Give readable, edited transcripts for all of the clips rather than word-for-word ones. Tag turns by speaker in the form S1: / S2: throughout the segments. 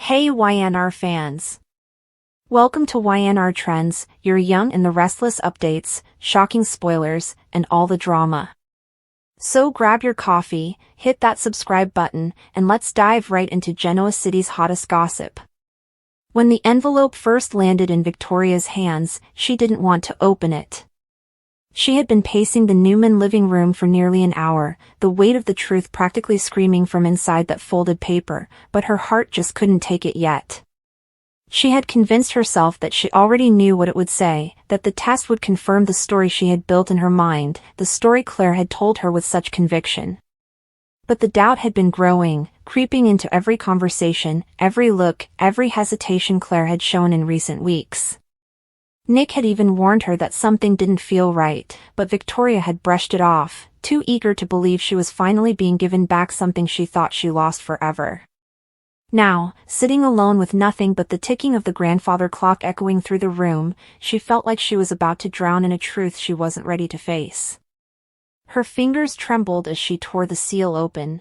S1: Hey YNR fans! Welcome to YNR Trends, your young and the restless updates, shocking spoilers, and all the drama. So grab your coffee, hit that subscribe button, and let's dive right into Genoa City's hottest gossip. When the envelope first landed in Victoria's hands, she didn't want to open it. She had been pacing the Newman living room for nearly an hour, the weight of the truth practically screaming from inside that folded paper, but her heart just couldn't take it yet. She had convinced herself that she already knew what it would say, that the test would confirm the story she had built in her mind, the story Claire had told her with such conviction. But the doubt had been growing, creeping into every conversation, every look, every hesitation Claire had shown in recent weeks. Nick had even warned her that something didn't feel right, but Victoria had brushed it off, too eager to believe she was finally being given back something she thought she lost forever. Now, sitting alone with nothing but the ticking of the grandfather clock echoing through the room, she felt like she was about to drown in a truth she wasn't ready to face. Her fingers trembled as she tore the seal open.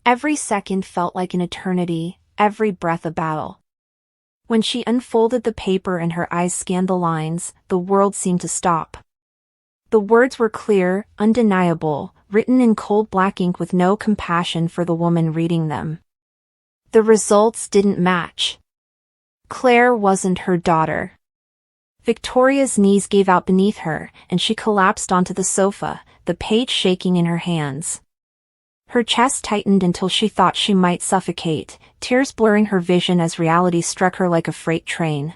S1: Every second felt like an eternity, every breath a battle. When she unfolded the paper and her eyes scanned the lines, the world seemed to stop. The words were clear, undeniable, written in cold black ink with no compassion for the woman reading them. The results didn't match. Claire wasn't her daughter. Victoria's knees gave out beneath her, and she collapsed onto the sofa, the page shaking in her hands. Her chest tightened until she thought she might suffocate, tears blurring her vision as reality struck her like a freight train.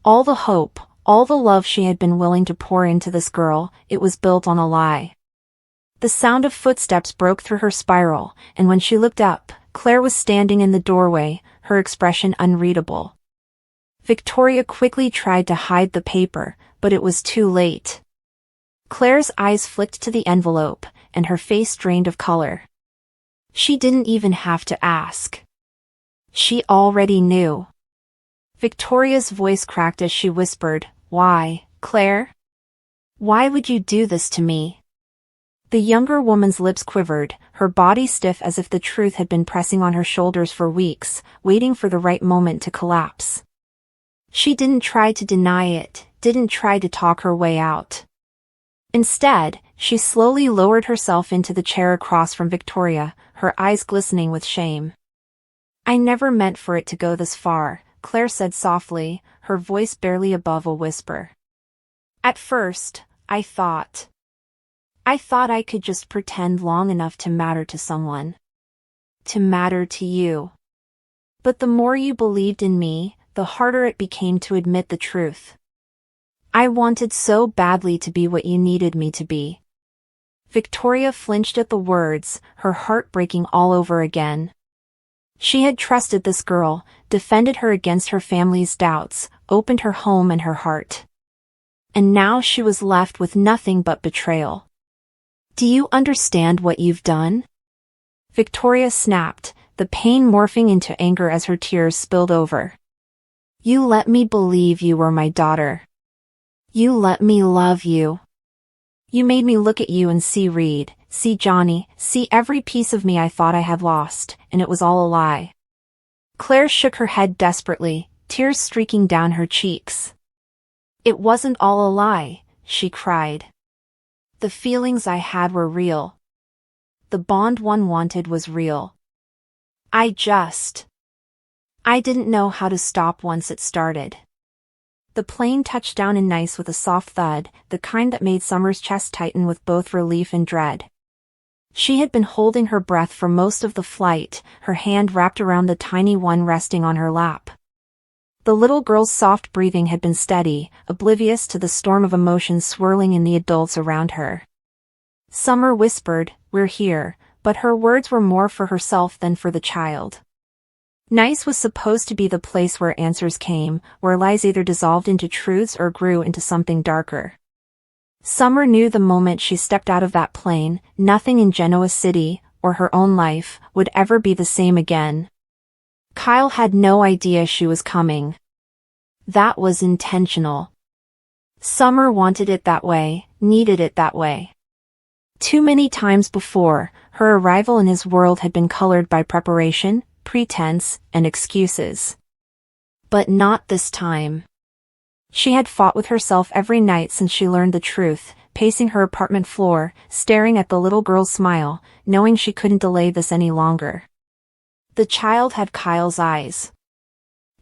S1: All the hope, all the love she had been willing to pour into this girl, it was built on a lie. The sound of footsteps broke through her spiral, and when she looked up, Claire was standing in the doorway, her expression unreadable. Victoria quickly tried to hide the paper, but it was too late. Claire's eyes flicked to the envelope, and her face drained of color. She didn't even have to ask. She already knew. Victoria's voice cracked as she whispered, "Why, Claire? Why would you do this to me?" The younger woman's lips quivered, her body stiff as if the truth had been pressing on her shoulders for weeks, waiting for the right moment to collapse. She didn't try to deny it, didn't try to talk her way out. Instead, she slowly lowered herself into the chair across from Victoria, her eyes glistening with shame. "I never meant for it to go this far," Claire said softly, her voice barely above a whisper. "At first, I thought I could just pretend long enough to matter to someone. To matter to you. But the more you believed in me, the harder it became to admit the truth. I wanted so badly to be what you needed me to be." Victoria flinched at the words, her heart breaking all over again. She had trusted this girl, defended her against her family's doubts, opened her home and her heart. And now she was left with nothing but betrayal. "Do you understand what you've done?" Victoria snapped, the pain morphing into anger as her tears spilled over. "You let me believe you were my daughter. You let me love you. You made me look at you and see Reed, see Johnny, see every piece of me I thought I had lost, and it was all a lie." Claire shook her head desperately, tears streaking down her cheeks. "It wasn't all a lie," she cried. "The feelings I had were real. The bond one wanted was real. I didn't know how to stop once it started." The plane touched down in Nice with a soft thud, the kind that made Summer's chest tighten with both relief and dread. She had been holding her breath for most of the flight, her hand wrapped around the tiny one resting on her lap. The little girl's soft breathing had been steady, oblivious to the storm of emotions swirling in the adults around her. Summer whispered, "We're here," but her words were more for herself than for the child. Nice was supposed to be the place where answers came, where lies either dissolved into truths or grew into something darker. Summer knew the moment she stepped out of that plane, nothing in Genoa City, or her own life, would ever be the same again. Kyle had no idea she was coming. That was intentional. Summer wanted it that way, needed it that way. Too many times before, her arrival in his world had been colored by preparation, pretense, and excuses. But not this time. She had fought with herself every night since she learned the truth, pacing her apartment floor, staring at the little girl's smile, knowing she couldn't delay this any longer. The child had Kyle's eyes.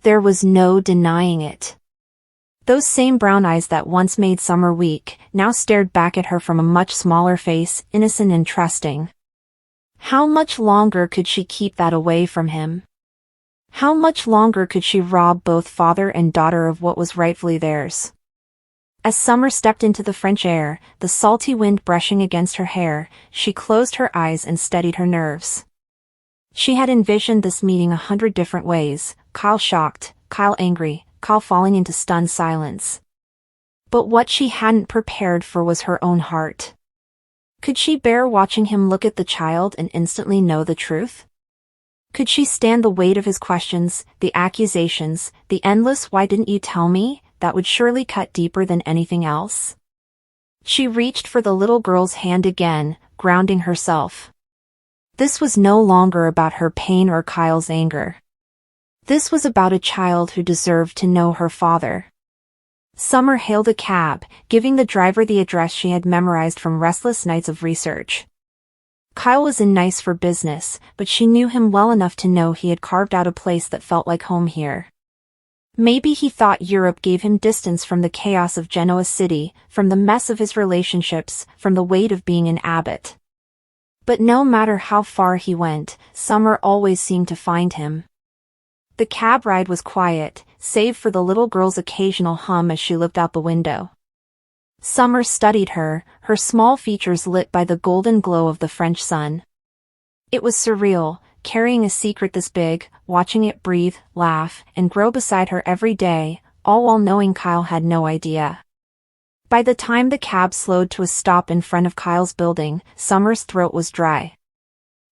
S1: There was no denying it. Those same brown eyes that once made Summer weak, now stared back at her from a much smaller face, innocent and trusting. How much longer could she keep that away from him? How much longer could she rob both father and daughter of what was rightfully theirs? As Summer stepped into the French air, the salty wind brushing against her hair, she closed her eyes and steadied her nerves. She had envisioned this meeting 100 different ways, Kyle shocked, Kyle angry, Kyle falling into stunned silence. But what she hadn't prepared for was her own heart. Could she bear watching him look at the child and instantly know the truth? Could she stand the weight of his questions, the accusations, the endless "why didn't you tell me?" that would surely cut deeper than anything else? She reached for the little girl's hand again, grounding herself. This was no longer about her pain or Kyle's anger. This was about a child who deserved to know her father. Summer hailed a cab, giving the driver the address she had memorized from restless nights of research. Kyle was in nice for business, but she knew him well enough to know he had carved out a place that felt like home here. Maybe he thought Europe gave him distance from the chaos of Genoa City, from the mess of his relationships, from the weight of being an abbot. But no matter how far he went, Summer always seemed to find him. The cab ride was quiet, save for the little girl's occasional hum as she looked out the window. Summer studied her, her small features lit by the golden glow of the French sun. It was surreal, carrying a secret this big, watching it breathe, laugh, and grow beside her every day, all while knowing Kyle had no idea. By the time the cab slowed to a stop in front of Kyle's building, Summer's throat was dry.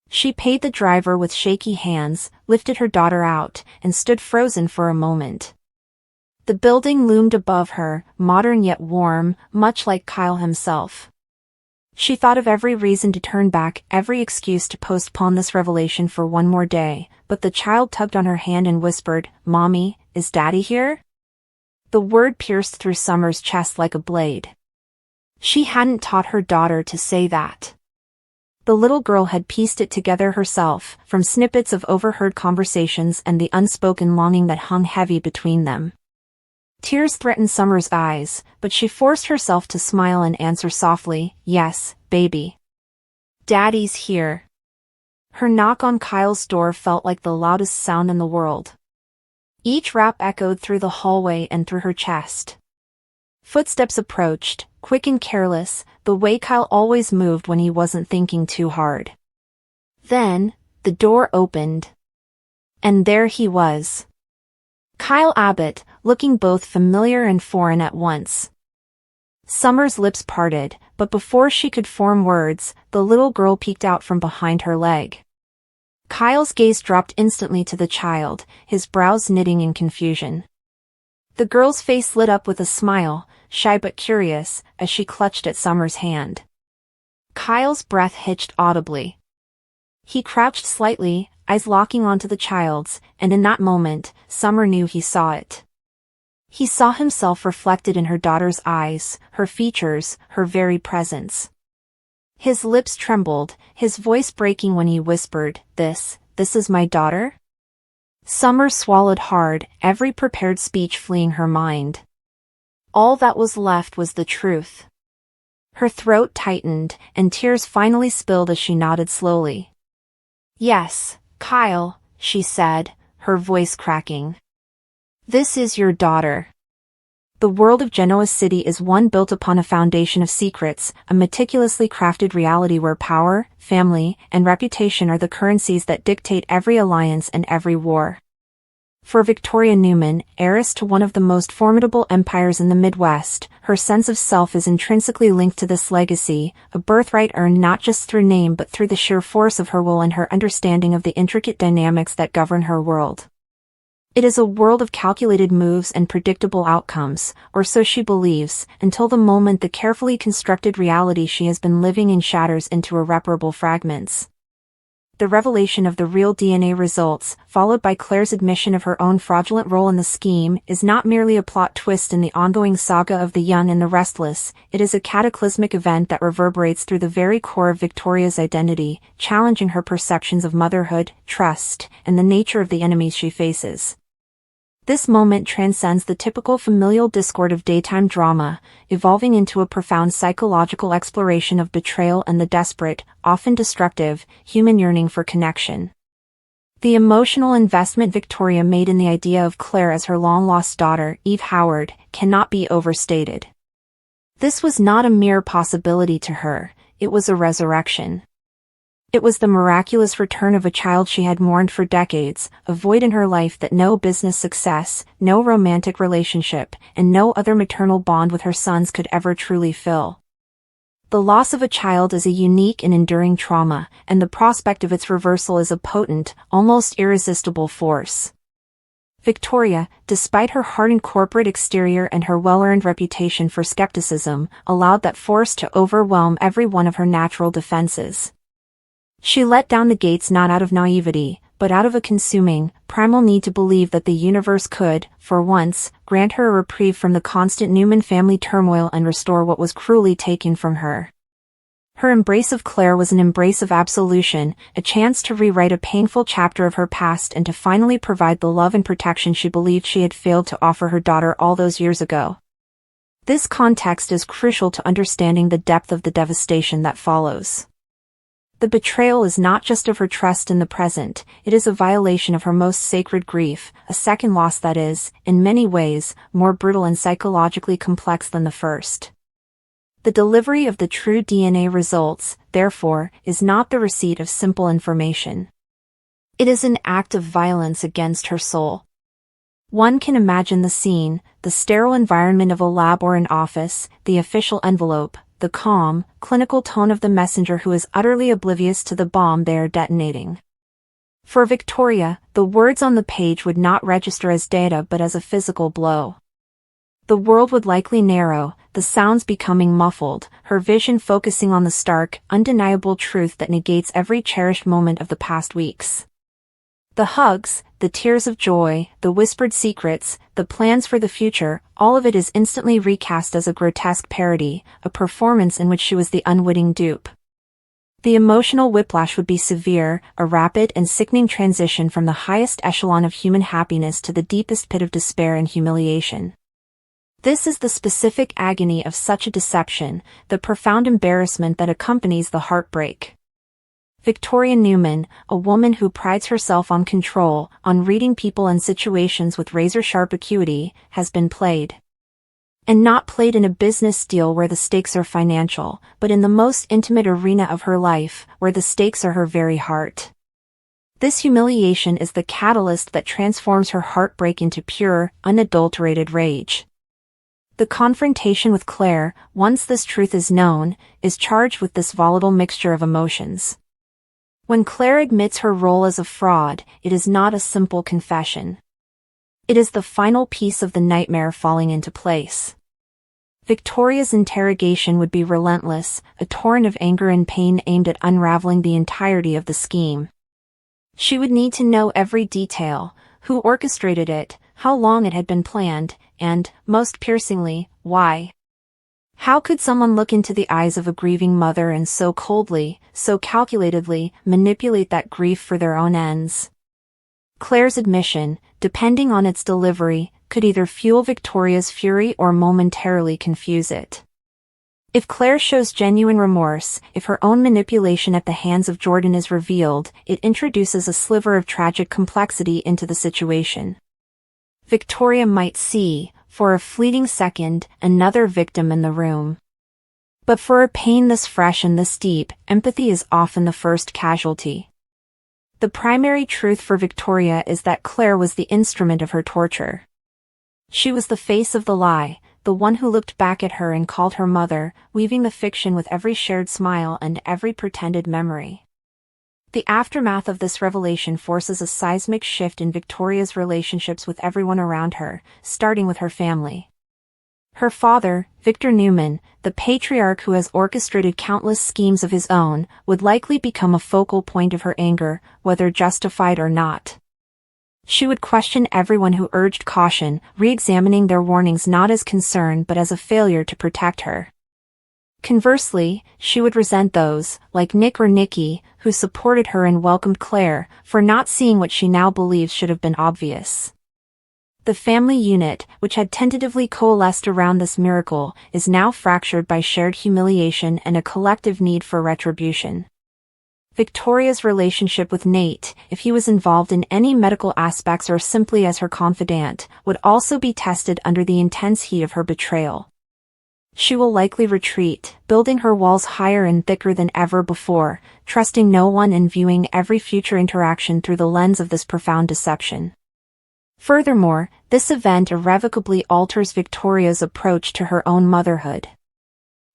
S1: She paid the driver with shaky hands, lifted her daughter out, and stood frozen for a moment. The building loomed above her, modern yet warm, much like Kyle himself. She thought of every reason to turn back, every excuse to postpone this revelation for one more day, but the child tugged on her hand and whispered, "Mommy, is Daddy here?" The word pierced through Summer's chest like a blade. She hadn't taught her daughter to say that. The little girl had pieced it together herself, from snippets of overheard conversations and the unspoken longing that hung heavy between them. Tears threatened Summer's eyes, but she forced herself to smile and answer softly, "Yes, baby. Daddy's here." Her knock on Kyle's door felt like the loudest sound in the world. Each rap echoed through the hallway and through her chest. Footsteps approached, quick and careless, the way Kyle always moved when he wasn't thinking too hard. Then, the door opened. And there he was. Kyle Abbott, looking both familiar and foreign at once. Summer's lips parted, but before she could form words, the little girl peeked out from behind her leg. Kyle's gaze dropped instantly to the child, his brows knitting in confusion. The girl's face lit up with a smile, shy but curious, as she clutched at Summer's hand. Kyle's breath hitched audibly. He crouched slightly, eyes locking onto the child's, and in that moment, Summer knew he saw it. He saw himself reflected in her daughter's eyes, her features, her very presence. His lips trembled, his voice breaking when he whispered, This is my daughter?" Summer swallowed hard, every prepared speech fleeing her mind. All that was left was the truth. Her throat tightened, and tears finally spilled as she nodded slowly. "Yes, Kyle," she said, her voice cracking. "This is your daughter." The world of Genoa City is one built upon a foundation of secrets, a meticulously crafted reality where power, family, and reputation are the currencies that dictate every alliance and every war. For Victoria Newman, heiress to one of the most formidable empires in the Midwest, her sense of self is intrinsically linked to this legacy, a birthright earned not just through name but through the sheer force of her will and her understanding of the intricate dynamics that govern her world. It is a world of calculated moves and predictable outcomes, or so she believes, until the moment the carefully constructed reality she has been living in shatters into irreparable fragments. the revelation of the real DNA results, followed by Claire's admission of her own fraudulent role in the scheme, is not merely a plot twist in the ongoing saga of the Young and the Restless, it is a cataclysmic event that reverberates through the very core of Victoria's identity, challenging her perceptions of motherhood, trust, and the nature of the enemies she faces. This moment transcends the typical familial discord of daytime drama, evolving into a profound psychological exploration of betrayal and the desperate, often destructive, human yearning for connection. The emotional investment Victoria made in the idea of Claire as her long-lost daughter, Eve Howard, cannot be overstated. This was not a mere possibility to her, it was a resurrection. It was the miraculous return of a child she had mourned for decades, a void in her life that no business success, no romantic relationship, and no other maternal bond with her sons could ever truly fill. The loss of a child is a unique and enduring trauma, and the prospect of its reversal is a potent, almost irresistible force. Victoria, despite her hardened corporate exterior and her well-earned reputation for skepticism, allowed that force to overwhelm every one of her natural defenses. She let down the gates not out of naivety, but out of a consuming, primal need to believe that the universe could, for once, grant her a reprieve from the constant Newman family turmoil and restore what was cruelly taken from her. Her embrace of Claire was an embrace of absolution, a chance to rewrite a painful chapter of her past and to finally provide the love and protection she believed she had failed to offer her daughter all those years ago. This context is crucial to understanding the depth of the devastation that follows. The betrayal is not just of her trust in the present, it is a violation of her most sacred grief, a second loss that is, in many ways, more brutal and psychologically complex than the first. The delivery of the true DNA results, therefore, is not the receipt of simple information. It is an act of violence against her soul. One can imagine the scene, the sterile environment of a lab or an office, the official envelope, the calm, clinical tone of the messenger who is utterly oblivious to the bomb they are detonating. For Victoria, the words on the page would not register as data but as a physical blow. The world would likely narrow, the sounds becoming muffled, her vision focusing on the stark, undeniable truth that negates every cherished moment of the past weeks. The hugs, the tears of joy, the whispered secrets, the plans for the future, all of it is instantly recast as a grotesque parody, a performance in which she was the unwitting dupe. The emotional whiplash would be severe, a rapid and sickening transition from the highest echelon of human happiness to the deepest pit of despair and humiliation. This is the specific agony of such a deception, the profound embarrassment that accompanies the heartbreak. Victoria Newman, a woman who prides herself on control, on reading people and situations with razor-sharp acuity, has been played. And not played in a business deal where the stakes are financial, but in the most intimate arena of her life, where the stakes are her very heart. This humiliation is the catalyst that transforms her heartbreak into pure, unadulterated rage. The confrontation with Claire, once this truth is known, is charged with this volatile mixture of emotions. When Claire admits her role as a fraud, it is not a simple confession. It is the final piece of the nightmare falling into place. Victoria's interrogation would be relentless, a torrent of anger and pain aimed at unraveling the entirety of the scheme. She would need to know every detail, who orchestrated it, how long it had been planned, and, most piercingly, why. How could someone look into the eyes of a grieving mother and so coldly, so calculatedly, manipulate that grief for their own ends? Claire's admission, depending on its delivery, could either fuel Victoria's fury or momentarily confuse it. If Claire shows genuine remorse, if her own manipulation at the hands of Jordan is revealed, it introduces a sliver of tragic complexity into the situation. Victoria might see, for a fleeting second, another victim in the room. But for a pain this fresh and this deep, empathy is often the first casualty. The primary truth for Victoria is that Claire was the instrument of her torture. She was the face of the lie, the one who looked back at her and called her mother, weaving the fiction with every shared smile and every pretended memory. The aftermath of this revelation forces a seismic shift in Victoria's relationships with everyone around her, starting with her family. Her father, Victor Newman, the patriarch who has orchestrated countless schemes of his own, would likely become a focal point of her anger, whether justified or not. She would question everyone who urged caution, re-examining their warnings not as concern but as a failure to protect her. Conversely, she would resent those, like Nick or Nikki, who supported her and welcomed Claire, for not seeing what she now believes should have been obvious. The family unit, which had tentatively coalesced around this miracle, is now fractured by shared humiliation and a collective need for retribution. Victoria's relationship with Nate, if he was involved in any medical aspects or simply as her confidant, would also be tested under the intense heat of her betrayal. She will likely retreat, building her walls higher and thicker than ever before, trusting no one and viewing every future interaction through the lens of this profound deception. Furthermore, this event irrevocably alters Victoria's approach to her own motherhood.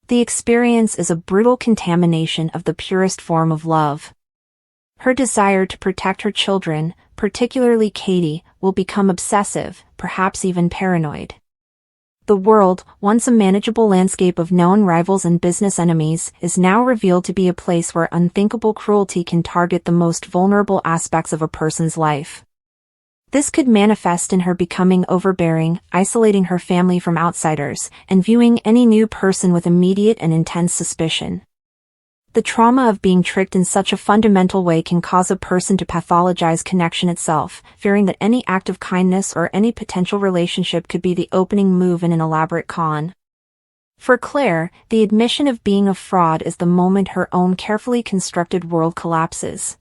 S1: The experience is a brutal contamination of the purest form of love. Her desire to protect her children, particularly Katie, will become obsessive, perhaps even paranoid. The world, once a manageable landscape of known rivals and business enemies, is now revealed to be a place where unthinkable cruelty can target the most vulnerable aspects of a person's life. This could manifest in her becoming overbearing, isolating her family from outsiders, and viewing any new person with immediate and intense suspicion. The trauma of being tricked in such a fundamental way can cause a person to pathologize connection itself, fearing that any act of kindness or any potential relationship could be the opening move in an elaborate con. For Claire, the admission of being a fraud is the moment her own carefully constructed world collapses.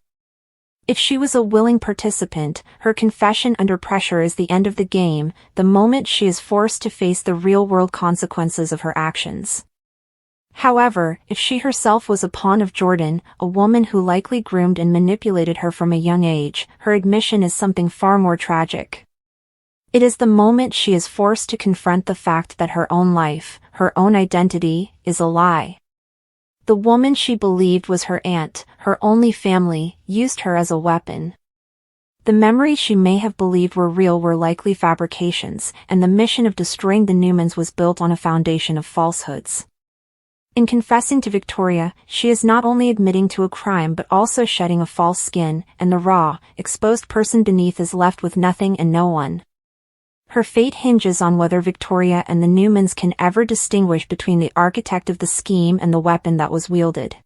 S1: If she was a willing participant, her confession under pressure is the end of the game, the moment she is forced to face the real-world consequences of her actions. However, if she herself was a pawn of Jordan, a woman who likely groomed and manipulated her from a young age, her admission is something far more tragic. It is the moment she is forced to confront the fact that her own life, her own identity, is a lie. The woman she believed was her aunt, her only family, used her as a weapon. The memories she may have believed were real were likely fabrications, and the mission of destroying the Newmans was built on a foundation of falsehoods. In confessing to Victoria, she is not only admitting to a crime but also shedding a false skin, and the raw, exposed person beneath is left with nothing and no one. Her fate hinges on whether Victoria and the Newmans can ever distinguish between the architect of the scheme and the weapon that was wielded.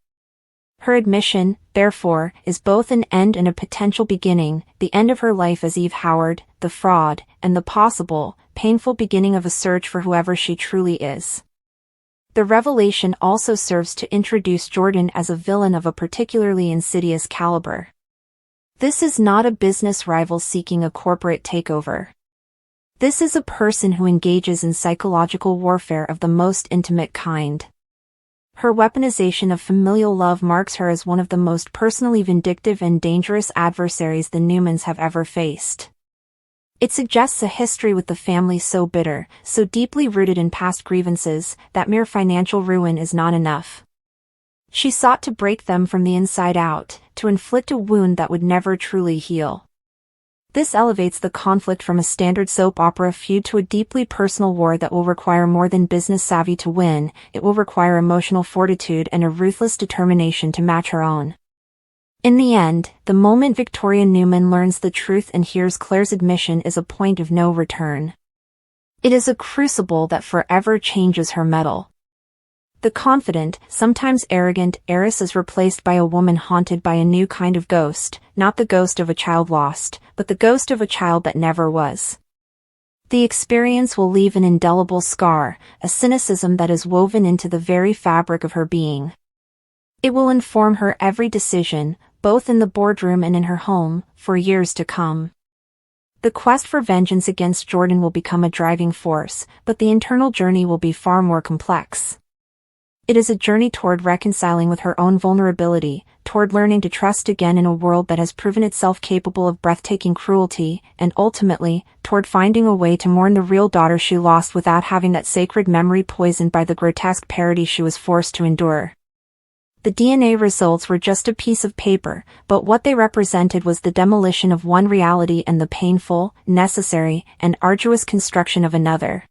S1: Her admission, therefore, is both an end and a potential beginning, the end of her life as Eve Howard, the fraud, and the possible, painful beginning of a search for whoever she truly is. The revelation also serves to introduce Jordan as a villain of a particularly insidious caliber. This is not a business rival seeking a corporate takeover. This is a person who engages in psychological warfare of the most intimate kind. Her weaponization of familial love marks her as one of the most personally vindictive and dangerous adversaries the Newmans have ever faced. It suggests a history with the family so bitter, so deeply rooted in past grievances, that mere financial ruin is not enough. She sought to break them from the inside out, to inflict a wound that would never truly heal. This elevates the conflict from a standard soap opera feud to a deeply personal war that will require more than business savvy to win. It will require emotional fortitude and a ruthless determination to match her own. In the end, the moment Victoria Newman learns the truth and hears Claire's admission is a point of no return. It is a crucible that forever changes her mettle. The confident, sometimes arrogant, heiress is replaced by a woman haunted by a new kind of ghost, not the ghost of a child lost, but the ghost of a child that never was. The experience will leave an indelible scar, a cynicism that is woven into the very fabric of her being. It will inform her every decision, both in the boardroom and in her home, for years to come. The quest for vengeance against Jordan will become a driving force, but the internal journey will be far more complex. It is a journey toward reconciling with her own vulnerability, toward learning to trust again in a world that has proven itself capable of breathtaking cruelty, and ultimately, toward finding a way to mourn the real daughter she lost without having that sacred memory poisoned by the grotesque parody she was forced to endure. The DNA results were just a piece of paper, but what they represented was the demolition of one reality and the painful, necessary, and arduous construction of another.